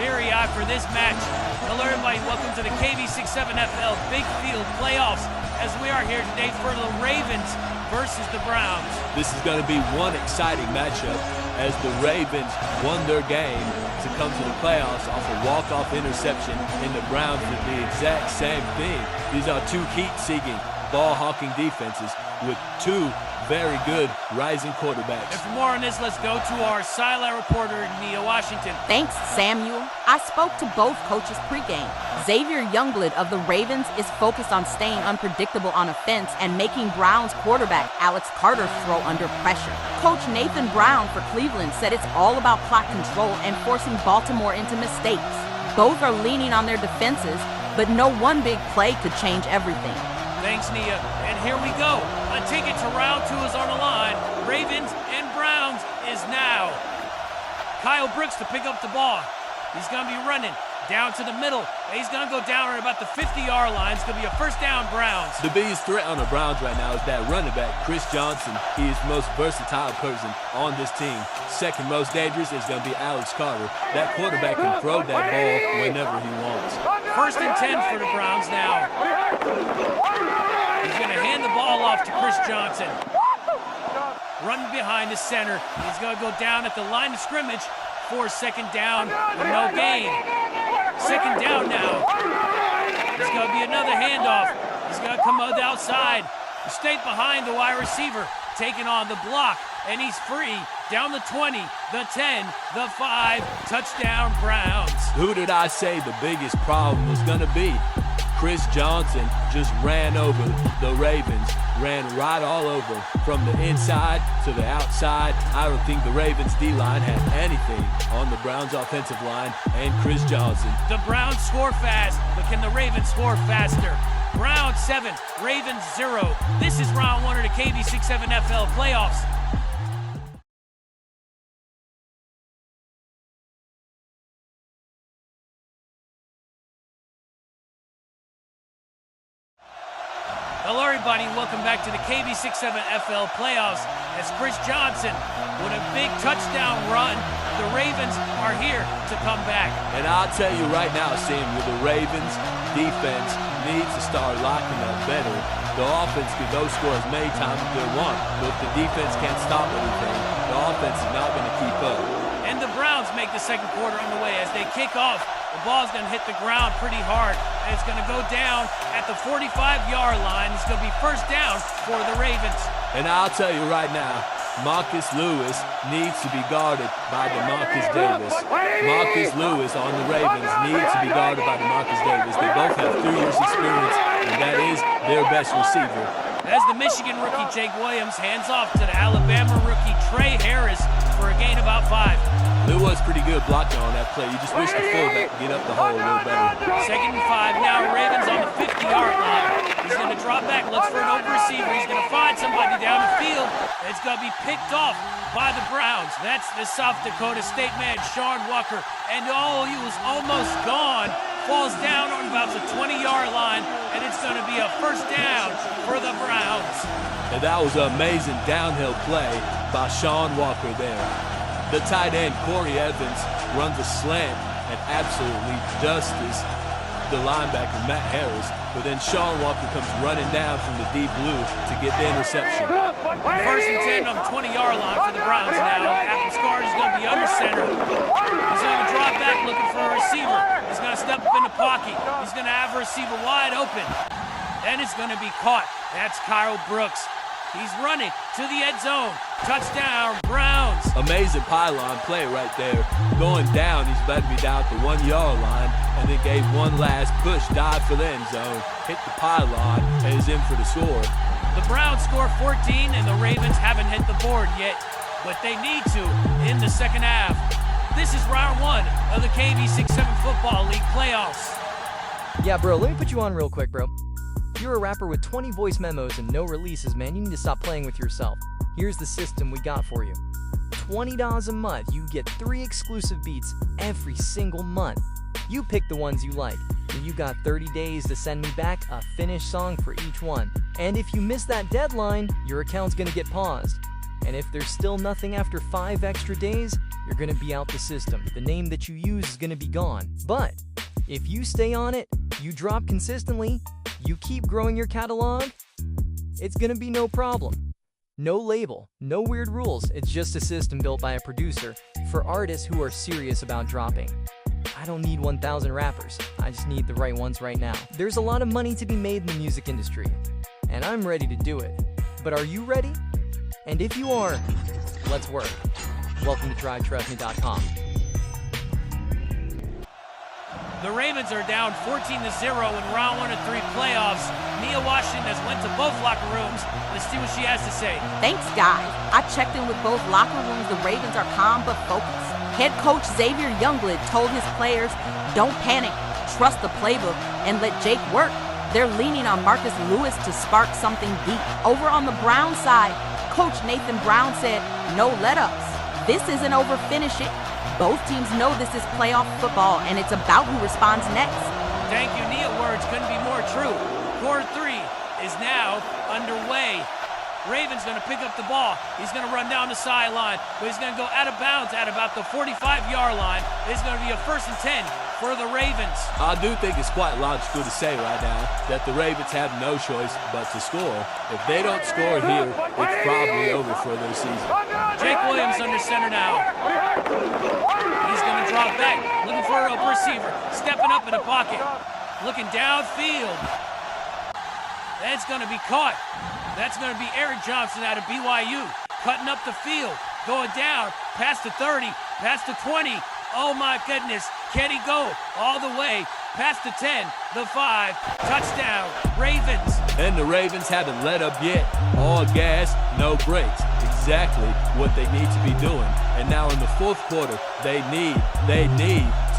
Very for this match. Hello everybody, welcome to the KB67FL Big Field Playoffs as we are here today for the Ravens versus the Browns. This is going to be one exciting matchup as the Ravens won their game to come to the playoffs off a walk-off interception, and the Browns did the exact same thing. These are two heat-seeking, ball-hawking defenses with two very good rising quarterbacks. And for more on this, let's go to our sideline reporter, Nia Washington. Thanks, Samuel. I spoke to both coaches pregame. Xavier Youngblood of the Ravens is focused on staying unpredictable on offense and making Browns quarterback Alex Carter throw under pressure. Coach Nathan Brown for Cleveland said it's all about clock control and forcing Baltimore into mistakes. Both are leaning on their defenses, but no one big play could change everything. Thanks, Nia. And here we go. A ticket to round 2 is on the line. Ravens and Browns is now. Kyle Brooks to pick up the ball. He's going to be running down to the middle. He's going to go down at about the 50-yard line. It's going to be a first down, Browns. The biggest threat on the Browns right now is that running back, Chris Johnson. He is the most versatile person on this team. Second most dangerous is going to be Alex Carter. That quarterback can throw that ball whenever he wants. First and 10 for the Browns now. He's going to hand the ball off to Chris Johnson. Running behind the center. He's going to go down at the line of scrimmage for second down with no gain. Second down now. There's going to be another handoff. He's going to come out the outside. He stayed behind the wide receiver, taking on the block, and he's free. Down the 20, the 10, the 5, touchdown Browns. Who did I say the biggest problem was going to be? Chris Johnson just ran over the Ravens, ran right all over from the inside to the outside. I don't think the Ravens D-line had anything on the Browns offensive line and Chris Johnson. The Browns score fast, but can the Ravens score faster? Browns 7, Ravens 0. This is round 1 of the KB67FL playoffs. Hello everybody, welcome back to the KB67FL playoffs as Chris Johnson with a big touchdown run. The Ravens are here to come back. And I'll tell you right now, Samuel, the Ravens defense needs to start locking up better. The offense could go score as many times as they want, but if the defense can't stop anything, the offense is not going to keep up. And the Browns make the second quarter on the way as they kick off. The ball's going to hit the ground pretty hard, and it's going to go down at the 45-yard line. It's going to be first down for the Ravens. And I'll tell you right now, Marcus Lewis needs to be guarded by DeMarcus Davis. Marcus Lewis on the Ravens needs to be guarded by DeMarcus Davis. They both have 3 years experience, and that is their best receiver. As the Michigan rookie Jake Williams hands off to the Alabama rookie Trey Harris for a gain of about 5. It was pretty good blocking on that play. You just wish the fullback could get up the hole a little better. Second and 5 now, Ravens on the 50-yard line. He's going to drop back, looks for an open receiver. He's going to find somebody down the field. It's going to be picked off by the Browns. That's the South Dakota State man, Sean Walker. And he was almost gone. Falls down on about the 20-yard line, and it's going to be a first down for the Browns. And that was an amazing downhill play by Sean Walker there. The tight end, Corey Evans, runs a slant and absolutely dusts the linebacker, Matt Harris. But then Sean Walker comes running down from the deep blue to get the interception. First and 10 on the 20-yard line for the Browns now. Adams Carter is going to be under center. He's going to drop back looking for a receiver. He's going to step up in the pocket. He's going to have a receiver wide open. And it's going to be caught. That's Kyle Brooks. He's running to the end zone. Touchdown, Browns. Amazing pylon play right there. Going down, he's about to be down at the 1-yard line, and then gave one last push, dive for the end zone, hit the pylon, and is in for the score. The Browns score 14, and the Ravens haven't hit the board yet, but they need to in the second half. This is round 1 of the KB67 Football League playoffs. Yeah, bro, let me put you on real quick, bro. You're a rapper with 20 voice memos and no releases, man. You need to stop playing with yourself. Here's the system we got for you. $20 a month, you get 3 exclusive beats every single month. You pick the ones you like, and you got 30 days to send me back a finished song for each one. And if you miss that deadline, your account's gonna get paused. And if there's still nothing after 5 extra days, you're going to be out the system. The name that you use is going to be gone. But if you stay on it, you drop consistently, you keep growing your catalog, it's going to be no problem. No label, no weird rules. It's just a system built by a producer for artists who are serious about dropping. I don't need 1,000 rappers. I just need the right ones right now. There's a lot of money to be made in the music industry, and I'm ready to do it. But are you ready? And if you are, let's work. Welcome to TryTrustMe.com. The Ravens are down 14-0 in round 1 of 3 playoffs. Nia Washington has went to both locker rooms. Let's see what she has to say. Thanks, guys. I checked in with both locker rooms. The Ravens are calm but focused. Head coach Xavier Youngblood told his players, don't panic, trust the playbook, and let Jake work. They're leaning on Marcus Lewis to spark something deep. Over on the Browns side, Coach Nathan Brown said, no let-ups. This isn't over, finish it. Both teams know this is playoff football, and it's about who responds next. Thank you, Nia. Words couldn't be more true. Quarter 3 is now underway. Raven's going to pick up the ball. He's going to run down the sideline, but he's going to go out of bounds at about the 45-yard line. It's going to be a 1st and 10 for the Ravens. I do think it's quite logical to say right now that the Ravens have no choice but to score. If they don't score here, it's probably over for their season. Jake Williams under center now. He's going to drop back, looking for a receiver, stepping up in the pocket, looking downfield. That's going to be caught. That's going to be Eric Johnson out of BYU, cutting up the field, going down, past the 30, past the 20. Oh my goodness, can he go all the way past the 10, the 5, touchdown, Ravens. And the Ravens haven't let up yet. All gas, no brakes. Exactly what they need to be doing. And now in the 4th quarter, they need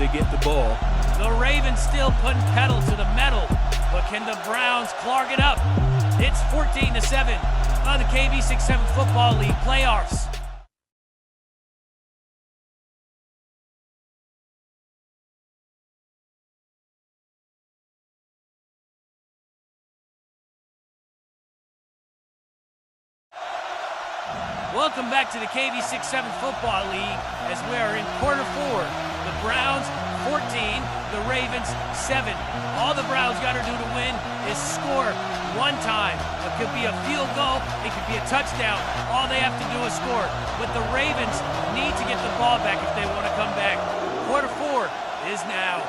to get the ball. The Ravens still putting pedal to the metal, but can the Browns clog it up? It's 14-7 on the KB67 Football League playoffs. Welcome back to the KB67 Football League as we are in quarter 4. The Browns 14, the Ravens 7. All the Browns got to do to win is score one time. It could be a field goal, it could be a touchdown. All they have to do is score. But the Ravens need to get the ball back if they want to come back. Quarter 4 is now.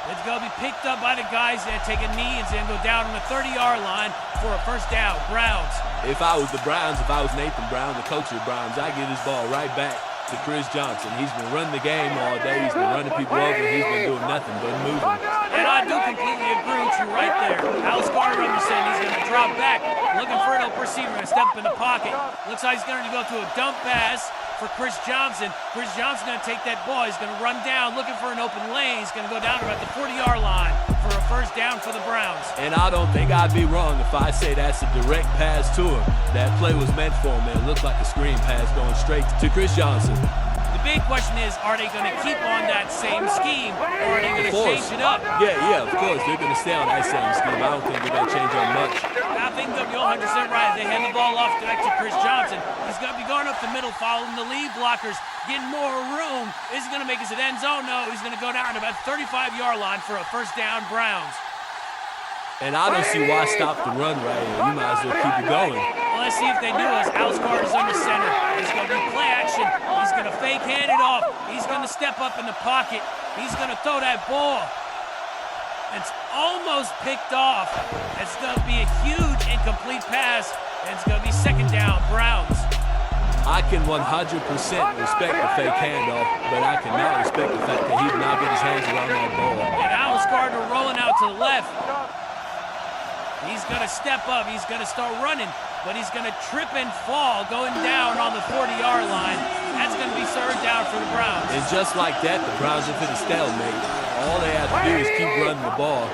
It's going to be picked up by the guys that take a knee and then go down on the 30-yard line for a 1st down. Browns. If I was the Browns, if I was Nathan Brown, the coach of the Browns, I'd give this ball right back to Chris Johnson. He's been running the game all day. He's been running people over. He's been doing nothing but moving. And I do completely agree with you right there. Alex Carter understand he's going to drop back, looking for an open receiver and step up in the pocket. Looks like he's going to go to a dump pass for Chris Johnson. Chris Johnson going to take that ball. He's going to run down, looking for an open lane. He's going to go down about the 40-yard line for a 1st down for the Browns. And I don't think I'd be wrong if I say that's a direct pass to him. That play was meant for him, and it looked like a screen pass going straight to Chris Johnson. The big question is, are they going to keep on that same scheme, or are they going to change it up? Yeah, of course. They're going to stay on that same scheme. I don't think they're going to change up much. I think they'll be 100% right. They hand the ball off back to Chris Johnson. He's going to be going up the middle, following the lead blockers, getting more room. Is he going to make his end zone? No, he's going to go down to about 35-yard line for a 1st down, Browns. And I don't see why stop the run right here. You might as well keep it going. Well, let's see if they do this. Alex Carter's under center. He's going to do play action. He's going to fake hand it off. He's going to step up in the pocket. He's going to throw that ball. It's almost picked off. It's going to be a huge incomplete pass, and it's going to be 2nd down, Browns. I can 100% respect the fake handoff, but I cannot respect the fact that he did not get his hands around that ball. And Alex Carter rolling out to the left. He's going to step up. He's going to start running, but he's going to trip and fall going down on the 40-yard line. That's going to be 3rd down for the Browns. And just like that, the Browns have hit a stalemate. All they have to do is keep running the ball.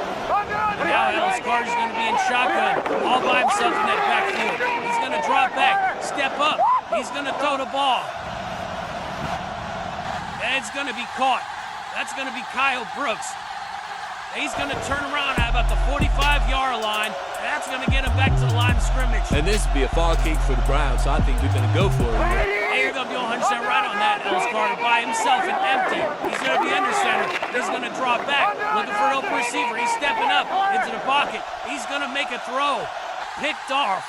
And now Alex Carter's going to be in shotgun, all by himself in that backfield. He's going to drop back, step up. He's going to throw the ball. And it's going to be caught. That's going to be Kyle Brooks. He's going to turn around at about the 45-yard line. And that's going to get him back to the line of scrimmage. And this would be a far kick for the Browns, so I think they're going to go for it. Hey, you're going to be 100% right on that, Ellis Carter, by himself and empty. He's going to be under center. He's going to drop back, looking for an open receiver. He's stepping up into the pocket. He's going to make a throw. Picked off.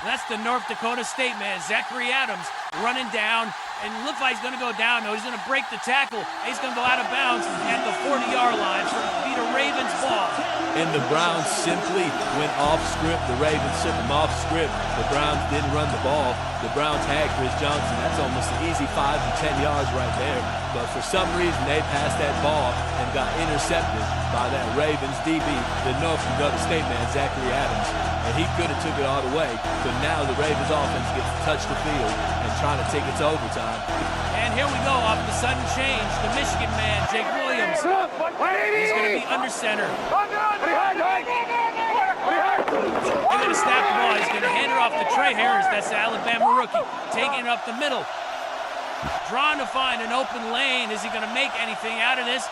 That's the North Dakota State man, Zachary Adams, running down. And looks like he's going to go down. No, he's going to break the tackle. He's going to go out of bounds at the 40-yard line for it to be the Ravens' ball. And the Browns simply went off script. The Ravens took them off script. The Browns didn't run the ball. The Browns had Chris Johnson. That's almost an easy 5 to 10 yards right there. But for some reason, they passed that ball and got intercepted by that Ravens DB, the North Dakota State man, Zachary Adams. And he could have took it all the way. But now the Ravens offense gets to touch the field and trying to take it to overtime. And here we go off the sudden change. The Michigan man, Jake Williams. He's going to be under center. They're going to snap the ball. He's going to hand it off to Trey Harris. That's the Alabama rookie. Taking it up the middle. Trying to find an open lane. Is he going to make anything out of this?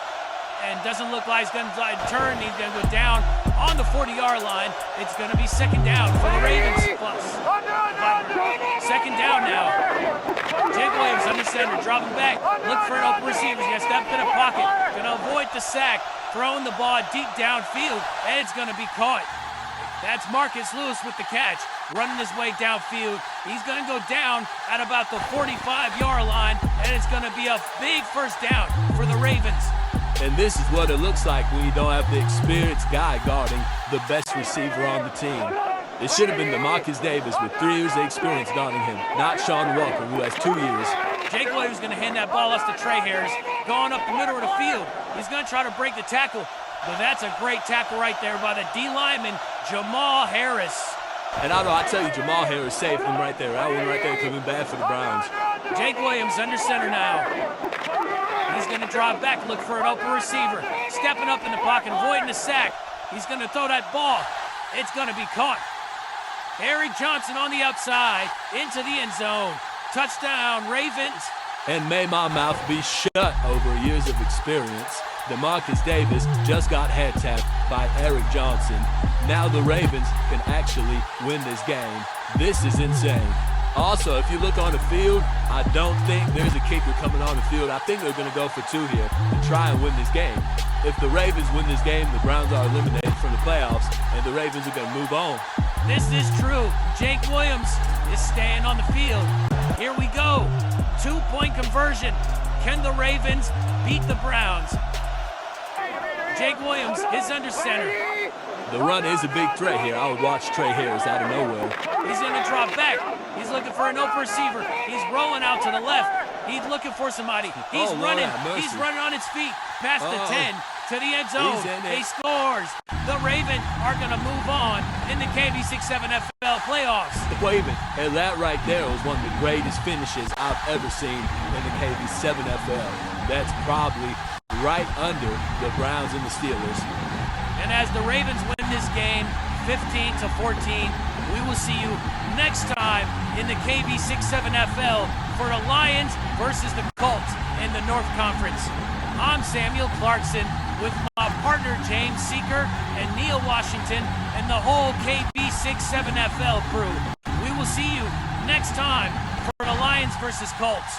And doesn't look like he's going to turn. He's going to go down on the 40-yard line. It's going to be second down for the Ravens. Plus. Second down now. Jake Williams under center, dropping back, look for an open receiver. He's going to step in a pocket, going to avoid the sack, throwing the ball deep downfield, and it's going to be caught. That's Marcus Lewis with the catch, running his way downfield. He's going to go down at about the 45-yard line, and it's going to be a big first down for the Ravens. And this is what it looks like when you don't have the experienced guy guarding the best receiver on the team. It should have been DeMarcus Davis with 3 years of experience guarding him, not Sean Walker, who has 2 years. Jake Williams going to hand that ball off to Trey Harris, going up the middle of the field. He's going to try to break the tackle, but that's a great tackle right there by the D lineman, Jamal Harris. And I tell you, Jamal Harris saved him right there. That one right there could have been bad for the Browns. Jake Williams under center now. He's going to drop back, look for an open receiver. Stepping up in the pocket, avoiding the sack. He's going to throw that ball. It's going to be caught. Eric Johnson on the outside, into the end zone. Touchdown, Ravens. And may my mouth be shut over years of experience. DeMarcus Davis just got head tapped by Eric Johnson. Now the Ravens can actually win this game. This is insane. Also, if you look on the field, I don't think there's a kicker coming on the field. I think they're going to go for 2 here to try and win this game. If the Ravens win this game, the Browns are eliminated from the playoffs, and the Ravens are going to move on. This is true. Jake Williams is staying on the field. Here we go. 2-point conversion. Can the Ravens beat the Browns? Jake Williams is under center. The run is a big threat here. I would watch Trey Harris out of nowhere. He's going to drop back. He's looking for an open receiver. He's rolling out to the left. He's looking for somebody. He's running. He's running on his feet past the 10 to the end zone. He scores. The Ravens are going to move on in the KB67FL playoffs. Wait a minute. And that right there was one of the greatest finishes I've ever seen in the KB7FL. That's probably right under the Browns and the Steelers. And as the Ravens win this game 15-14, we will see you next time in the KB67FL for the Lions versus the Colts in the North Conference. I'm Samuel Clarkson with my partner James Seeker and Neil Washington and the whole KB67FL crew. We will see you next time for the Lions versus Colts.